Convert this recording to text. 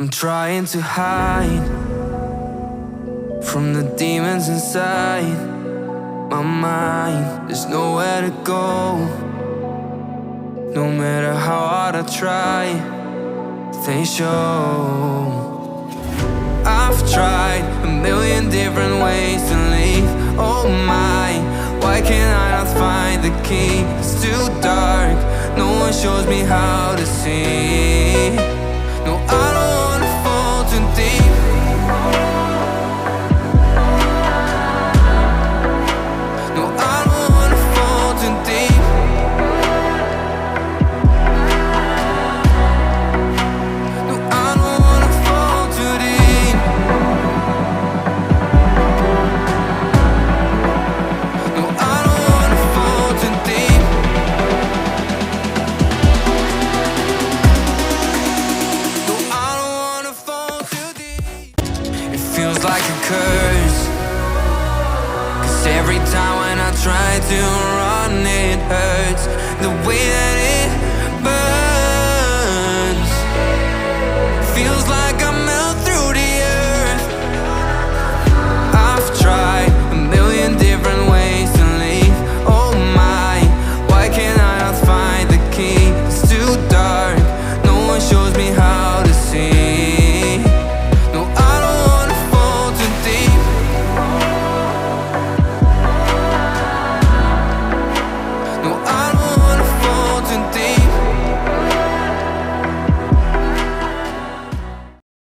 I'm trying to hide from the demons inside my mind. There's nowhere to go, no matter how hard I try, they show. I've tried a million different ways to leave. Oh my, why can't I not find the key? It's too dark, no one shows me how to see. No, I don't wanna fall too deep. No, I don't wanna fall too deep. No, I don't wanna fall too deep. No, I don't wanna fall too deep. No, I don't wanna fall too deep. It feels like a curse, 'cause every time when I try to run it hurts. The way that